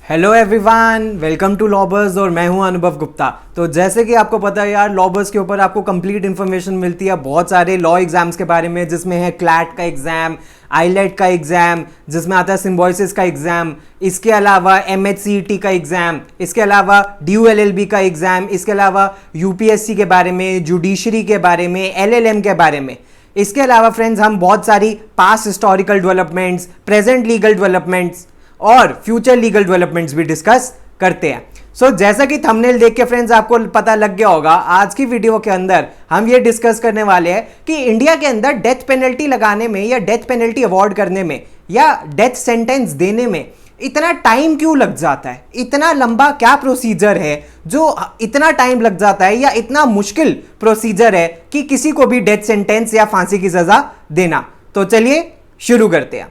Hello everyone, welcome to लॉबर्स और मैं हूं अनुभव गुप्ता। तो जैसे कि आपको पता है यार, लॉबर्स के ऊपर आपको कंप्लीट इन्फॉर्मेशन मिलती है बहुत सारे लॉ एग्जाम्स के बारे में, जिसमें है क्लैट का एग्जाम, आईलेट का एग्जाम, जिसमें आता है सिम्बॉयसिस का एग्जाम, इसके अलावा एमएचसीईटी का एग्जाम, इसके अलावा DULLB का एग्जाम, इसके अलावा यूपीएससी के बारे में, जुडिशरी के बारे में, LLM के बारे में। इसके अलावा फ्रेंड्स हम बहुत सारी past historical developments, present legal developments और फ्यूचर लीगल डेवलपमेंट्स भी डिस्कस करते हैं। सो जैसा कि थंबनेल देख के फ्रेंड्स आपको पता लग गया होगा, आज की वीडियो के अंदर हम ये डिस्कस करने वाले हैं कि इंडिया के अंदर डेथ पेनल्टी लगाने में या डेथ पेनल्टी अवॉर्ड करने में या डेथ सेंटेंस देने में इतना टाइम क्यों लग जाता है। इतना लंबा क्या प्रोसीजर है जो इतना टाइम लग जाता है, या इतना मुश्किल प्रोसीजर है कि किसी को भी डेथ सेंटेंस या फांसी की सजा देना। तो चलिए शुरू करते हैं।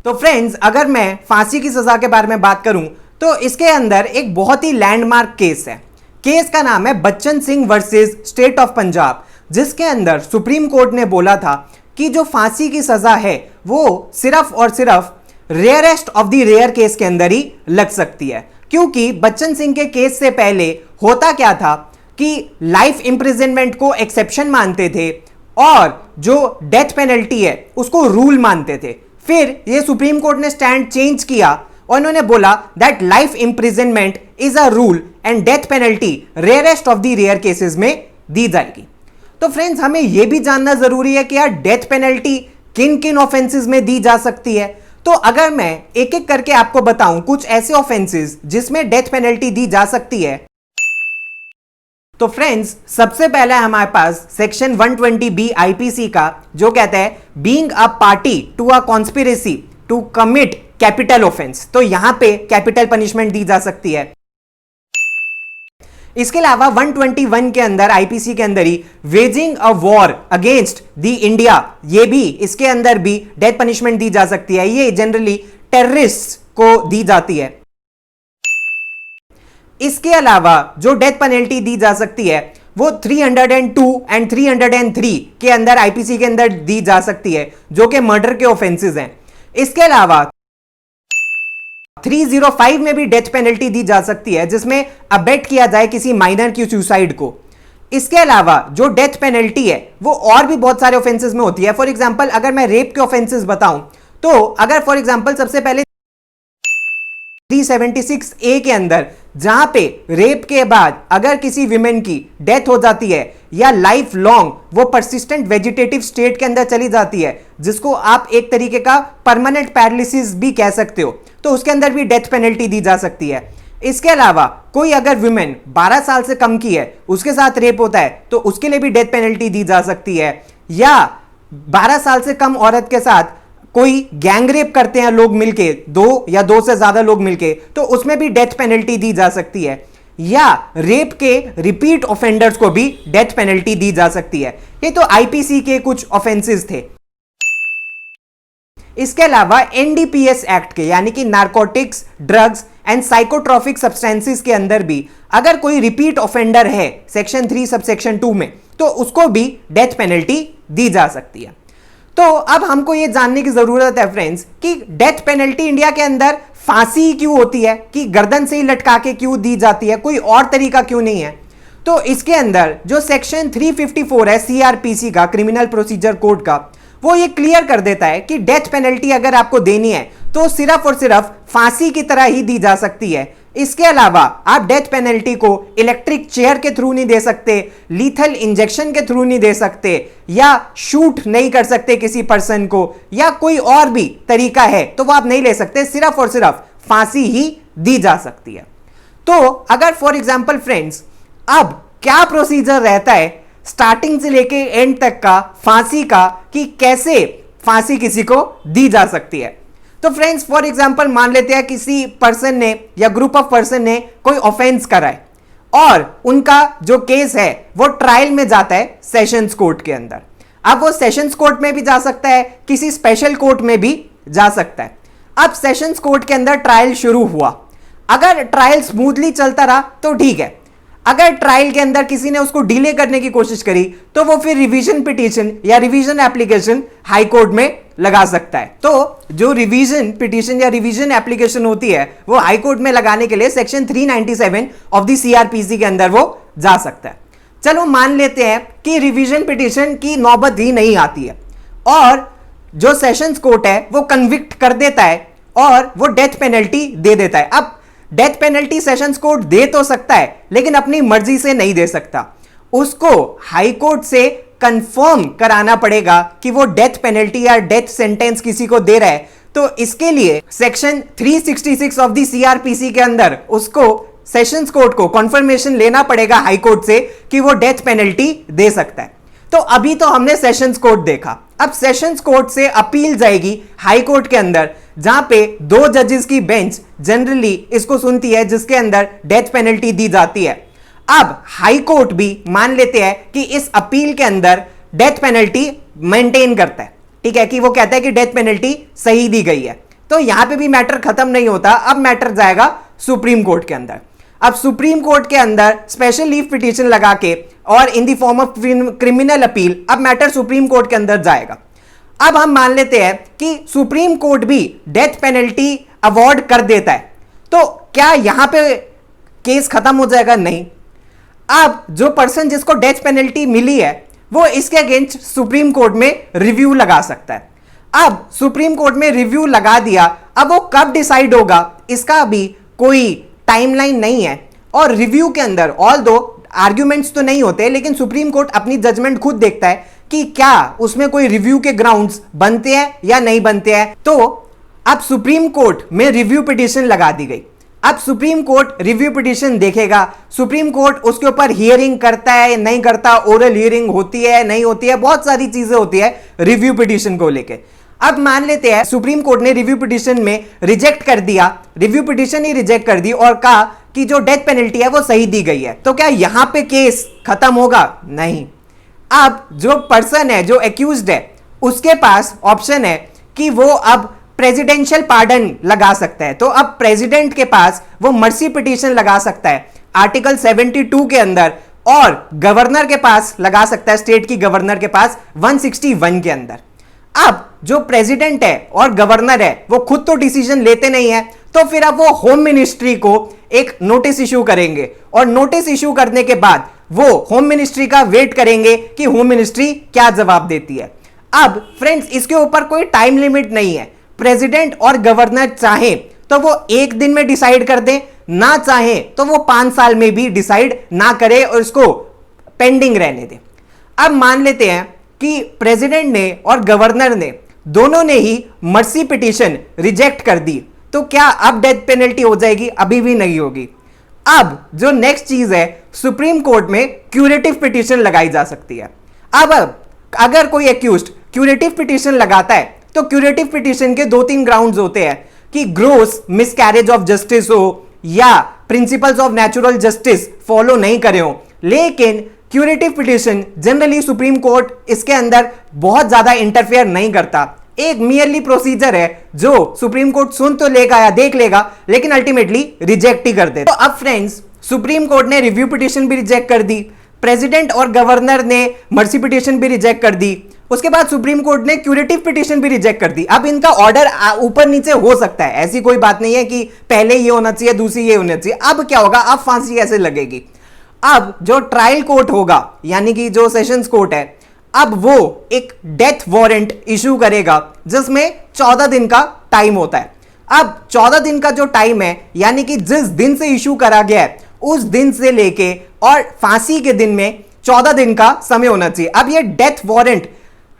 तो फ्रेंड्स, अगर मैं फांसी की सजा के बारे में बात करूं तो इसके अंदर एक बहुत ही लैंडमार्क केस है। केस का नाम है Bachchan Singh versus state of Punjab, जिसके अंदर सुप्रीम कोर्ट ने बोला था कि जो फांसी की सजा है वो सिर्फ और सिर्फ rarest of the rare case के अंदर ही लग सकती है। क्योंकि बच्चन सिंह के केस से पहले होता क्या था कि लाइफ इंप्रिजनमेंट को एक्सेप्शन मानते थे और जो डेथ पेनल्टी है उसको रूल मानते थे। फिर ये सुप्रीम कोर्ट ने स्टैंड चेंज किया और उन्होंने बोला that life imprisonment is a rule and death penalty rarest of the rare cases में दी जाएगी। तो फ्रेंड्स, हमें यह भी जानना जरूरी है कि यार डेथ पेनल्टी किन किन ऑफेंसेस में दी जा सकती है। तो अगर मैं एक एक करके आपको बताऊं कुछ ऐसे ऑफेंसेस जिसमें डेथ पेनल्टी दी जा सकती है, तो फ्रेंड्स सबसे पहला है हमारे पास सेक्शन 120B आईपीसी का, जो कहता है being a party to a conspiracy to commit capital offence. तो यहां पे कैपिटल पनिशमेंट दी जा सकती है। इसके अलावा 121 के अंदर आईपीसी के अंदर ही waging a war against the India, ये भी इसके अंदर भी डेथ पनिशमेंट दी जा सकती है। ये जनरली टेररिस्ट को दी जाती है। इसके अलावा जो डेथ पेनल्टी दी जा सकती है वो 302 एंड 303 के अंदर आईपीसी के अंदर दी जा सकती है, जो कि मर्डर के ऑफेंसेस हैं। इसके अलावा 305 में भी डेथ पेनल्टी दी जा सकती है, जिसमें अबेट किया जाए किसी माइनर की सुसाइड को। इसके अलावा जो डेथ पेनल्टी है वो और भी बहुत सारे ऑफेंसेस में होती है। फॉर एग्जांपल, अगर मैं रेप के ऑफेंसेस बताऊं तो अगर फॉर एग्जांपल सबसे पहले 376A के अंदर, जहां पे रेप के बाद अगर किसी विमेन की डेथ हो जाती है या लाइफ लॉन्ग वो परसिस्टेंट वेजिटेटिव स्टेट के अंदर चली जाती है, जिसको आप एक तरीके का परमानेंट पैरालिसिस भी कह सकते हो, तो उसके अंदर भी डेथ पेनल्टी दी जा सकती है। इसके अलावा कोई अगर विमेन 12 साल से कम की है, उसके साथ रेप होता है, तो उसके लिए भी डेथ पेनल्टी दी जा सकती है। या 12 साल से कम औरत के साथ कोई गैंग रेप करते हैं लोग मिलके, दो या दो से ज्यादा लोग मिलके, तो उसमें भी डेथ पेनल्टी दी जा सकती है। या रेप के रिपीट ऑफेंडर्स को भी डेथ पेनल्टी दी जा सकती है। ये तो आईपीसी के कुछ ऑफेंसेस थे। इसके अलावा एनडीपीएस एक्ट के, यानी कि narcotics, drugs and psychotropic substances के अंदर भी अगर कोई रिपीट ऑफेंडर है सेक्शन 3 सबसेक्शन 2 में, तो उसको भी डेथ पेनल्टी दी जा सकती है। तो अब हमको यह जानने की जरूरत है फ्रेंड्स कि डेथ पेनल्टी इंडिया के अंदर फांसी क्यों होती है, कि गर्दन से ही लटका के क्यों दी जाती है, कोई और तरीका क्यों नहीं है। तो इसके अंदर जो सेक्शन 354 है सीआरपीसी का, क्रिमिनल प्रोसीजर कोड का, वो ये क्लियर कर देता है कि डेथ पेनल्टी अगर आपको देनी है तो सिर्फ और सिर्फ फांसी की तरह ही दी जा सकती है। इसके अलावा आप डेथ पेनल्टी को इलेक्ट्रिक चेयर के थ्रू नहीं दे सकते, लीथल इंजेक्शन के थ्रू नहीं दे सकते, या शूट नहीं कर सकते किसी पर्सन को, या कोई और भी तरीका है तो वो आप नहीं ले सकते। सिर्फ और सिर्फ फांसी ही दी जा सकती है। तो अगर फॉर एग्जांपल फ्रेंड्स, अब क्या प्रोसीजर रहता है स्टार्टिंग से लेके एंड तक का फांसी का, कि कैसे फांसी किसी को दी जा सकती है। तो फ्रेंड्स, फॉर एग्जांपल मान लेते हैं किसी पर्सन ने या ग्रुप ऑफ पर्सन ने कोई ऑफेंस करा है और उनका जो केस है वो ट्रायल में जाता है सेशंस कोर्ट के अंदर। अब वो सेशंस कोर्ट में भी जा सकता है, किसी स्पेशल कोर्ट में भी जा सकता है। अब सेशंस कोर्ट के अंदर ट्रायल शुरू हुआ, अगर ट्रायल स्मूथली चलता रहा तो ठीक है। अगर ट्रायल के अंदर किसी ने उसको डिले करने की कोशिश करी तो वो फिर रिवीजन पिटीशन या रिवीजन एप्लीकेशन हाई कोर्ट में लगा सकता है। तो जो रिवीजन पिटीशन या रिवीजन एप्लीकेशन होती है वो हाई कोर्ट में लगाने के लिए सेक्शन 397 ऑफ द सीआरपीसी के अंदर वो जा सकता है। चलो मान लेते हैं कि रिवीजन पिटीशन की नौबत ही नहीं आती है और जो सेशंस कोर्ट है वो कन्विक्ट कर देता है और वो डेथ पेनल्टी दे देता है। अब डेथ पेनल्टी सेशंस कोर्ट दे तो सकता है लेकिन अपनी मर्जी से नहीं दे सकता, उसको हाई कोर्ट से कंफर्म कराना पड़ेगा कि वो डेथ पेनल्टी या डेथ सेंटेंस किसी को दे रहा है। तो इसके लिए सेक्शन 366 ऑफ द सीआरपीसी के अंदर उसको सेशंस कोर्ट को कंफर्मेशन लेना पड़ेगा हाई कोर्ट से कि वो डेथ पेनल्टी दे सकता है। तो अभी तो हमने सेशंस कोर्ट देखा, अब सेशंस कोर्ट से अपील जाएगी हाई कोर्ट के अंदर, जहां पे 2 जजेस की बेंच जनरली इसको सुनती है जिसके अंदर डेथ पेनल्टी दी जाती है। अब हाई कोर्ट भी मान लेते हैं कि इस अपील के अंदर डेथ पेनल्टी मेंटेन करता है, ठीक है, कि वो कहता है कि डेथ पेनल्टी सही दी गई है। तो यहां पे भी मैटर खत्म नहीं होता, अब मैटर जाएगा सुप्रीम कोर्ट के अंदर। अब सुप्रीम कोर्ट के अंदर स्पेशल लीव पिटीशन लगा के और in the form of criminal appeal अब मैटर सुप्रीम कोर्ट के अंदर जाएगा। अब हम मान लेते हैं कि सुप्रीम कोर्ट भी डेथ पेनल्टी अवॉर्ड कर देता है, तो क्या यहां पे केस खत्म हो जाएगा? नहीं। अब जो पर्सन जिसको डेथ पेनल्टी मिली है वो इसके अगेंस्ट सुप्रीम कोर्ट में रिव्यू लगा सकता है। अब सुप्रीम कोर्ट में रिव्यू लगा दिया, अब वो कब डिसाइड होगा इसका भी कोई टाइमलाइन नहीं है। और रिव्यू के अंदर ऑल दो आर्ग्यूमेंट्स तो नहीं होते लेकिन सुप्रीम कोर्ट अपनी जजमेंट खुद देखता है कि क्या उसमें कोई रिव्यू के ग्राउंड्स बनते हैं या नहीं बनते हैं। तो अब सुप्रीम कोर्ट में रिव्यू पिटीशन लगा दी गई। अब सुप्रीम कोर्ट रिव्यू पिटीशन देखेगा, सुप्रीम कोर्ट उसके ऊपर हियरिंग करता है नहीं करता, ओरल हियरिंग होती है नहीं होती है, बहुत सारी चीजें होती है रिव्यू पिटीशन को लेके। अब मान लेते हैं सुप्रीम कोर्ट ने रिव्यू पिटीशन में रिजेक्ट कर दिया, रिव्यू पिटीशन ही रिजेक्ट कर दी और कहा कि जो डेथ पेनल्टी है वो सही दी गई है, तो क्या यहां पे केस खत्म होगा? नहीं। अब जो पर्सन है, जो एक्यूज्ड है, उसके पास ऑप्शन है कि वो अब प्रेसिडेंशियल पार्डन लगा सकता है। तो अब प्रेसिडेंट के पास वो मर्सी पिटीशन लगा सकता है आर्टिकल 72 के अंदर, और गवर्नर के पास लगा सकता है, स्टेट की गवर्नर के पास 161 के अंदर। अब जो प्रेसिडेंट है और गवर्नर है वो खुद तो डिसीजन लेते नहीं है, तो फिर अब वो होम मिनिस्ट्री को एक नोटिस इशू करेंगे और नोटिस इशू करने के बाद वो होम मिनिस्ट्री का वेट करेंगे कि होम मिनिस्ट्री क्या जवाब देती है। अब फ्रेंड्स इसके ऊपर कोई टाइम लिमिट नहीं है, प्रेसिडेंट और गवर्नर चाहे तो वो एक दिन में डिसाइड कर दे, ना चाहे तो वो 5 साल में भी डिसाइड ना करे और इसको पेंडिंग रहने दे। अब मान लेते हैं कि प्रेसिडेंट ने और गवर्नर ने दोनों ने ही मर्सी पिटीशन रिजेक्ट कर दी, तो क्या अब डेथ पेनल्टी हो जाएगी? अभी भी नहीं होगी। अब जो नेक्स्ट चीज है, सुप्रीम कोर्ट में क्यूरेटिव पिटीशन लगाई जा सकती है। अब अगर कोई एक्यूज्ड क्यूरेटिव पिटीशन लगाता है तो क्यूरेटिव पिटीशन के 2-3 ग्राउंड्स होते हैं कि ग्रोस मिसकैरेज ऑफ जस्टिस हो या principles of natural justice follow नहीं करे हो। लेकिन curative petition generally supreme court इसके अंदर बहुत ज्यादा इंटरफेयर नहीं करता, एक मियरली प्रोसीजर है जो सुप्रीम कोर्ट सुन तो लेगा या देख लेगा लेकिन अल्टीमेटली रिजेक्ट ही कर दे। तो अब फ्रेंड्स सुप्रीम कोर्ट ने रिव्यू पिटीशन भी रिजेक्ट कर दी, प्रेसिडेंट और गवर्नर ने मर्सी पिटीशन भी रिजेक्ट कर दी, उसके बाद सुप्रीम कोर्ट ने क्यूरेटिव पिटीशन भी रिजेक्ट कर दी। अब इनका ऑर्डर ऊपर नीचे हो सकता है, ऐसी कोई बात नहीं है कि पहले ये होना चाहिए दूसरी ये होना चाहिए। अब क्या होगा, अब फांसी कैसे लगेगी? अब जो ट्रायल कोर्ट होगा यानी कि जो सेशंस कोर्ट है, अब वो एक डेथ वारंट इशू करेगा जिसमें 14 दिन का टाइम होता है। अब 14 दिन का जो टाइम है यानी कि जिस दिन से इशू करा गया है उस दिन से लेके और फांसी के दिन में 14 दिन का समय होना चाहिए। अब ये डेथ वारंट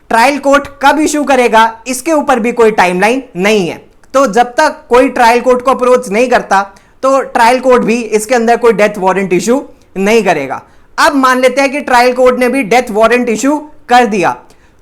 ट्रायल कोर्ट कब इशू करेगा इसके ऊपर भी कोई टाइमलाइन नहीं है। तो जब तक कोई ट्रायल कोर्ट को अप्रोच नहीं करता तो ट्रायल कोर्ट भी इसके अंदर कोई डेथ वारंट इशू नहीं करेगा। अब मान लेते हैं कि ट्रायल कोर्ट ने भी डेथ वारंट इशू कर दिया,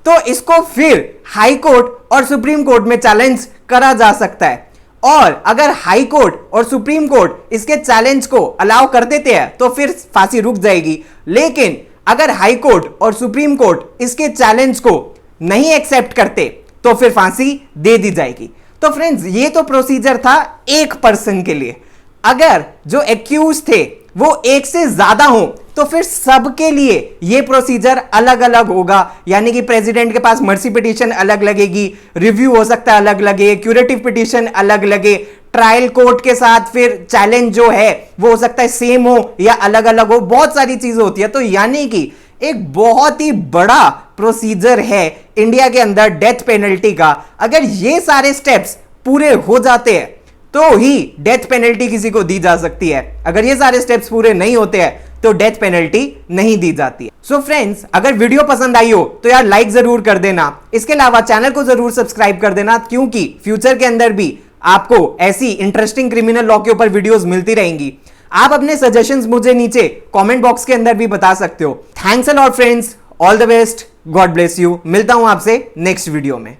तो इसको फिर हाई कोर्ट और सुप्रीम कोर्ट में चैलेंज करा जा सकता है। और अगर हाई कोर्ट और सुप्रीम कोर्ट इसके चैलेंज को अलाउ कर देते हैं तो फिर फांसी रुक जाएगी। लेकिन अगर हाई कोर्ट और सुप्रीम कोर्ट इसके चैलेंज को नहीं एक्सेप्ट करते तो फिर फांसी दे दी जाएगी। तो फ्रेंड्स ये तो प्रोसीजर था एक पर्सन के लिए। अगर जो एक्यूज थे वो एक से ज्यादा हो तो फिर सबके लिए ये प्रोसीजर अलग अलग होगा, यानी कि प्रेसिडेंट के पास मर्सी पिटीशन अलग लगेगी, रिव्यू हो सकता है अलग लगे, क्यूरेटिव पिटीशन अलग लगे, ट्रायल कोर्ट के साथ फिर चैलेंज जो है वो हो सकता है सेम हो या अलग अलग हो, बहुत सारी चीजें होती है। तो यानी कि एक बहुत ही बड़ा प्रोसीजर है इंडिया के अंदर डेथ पेनल्टी का। अगर ये सारे स्टेप्स पूरे हो जाते हैं तो ही डेथ पेनल्टी किसी को दी जा सकती है। अगर ये सारे स्टेप्स पूरे नहीं होते हैं तो डेथ पेनल्टी नहीं दी जाती है। सो फ्रेंड्स, अगर वीडियो पसंद आई हो तो यार लाइक जरूर कर देना। इसके अलावा चैनल को जरूर सब्सक्राइब कर देना, क्योंकि फ्यूचर के अंदर भी आपको ऐसी इंटरेस्टिंग क्रिमिनल लॉ के ऊपर वीडियोस मिलती रहेंगी। आप अपने सजेशंस मुझे नीचे कमेंट बॉक्स के अंदर भी बता सकते हो। Thanks a lot friends, all the best, God bless you. मिलता हूं आपसे नेक्स्ट वीडियो में।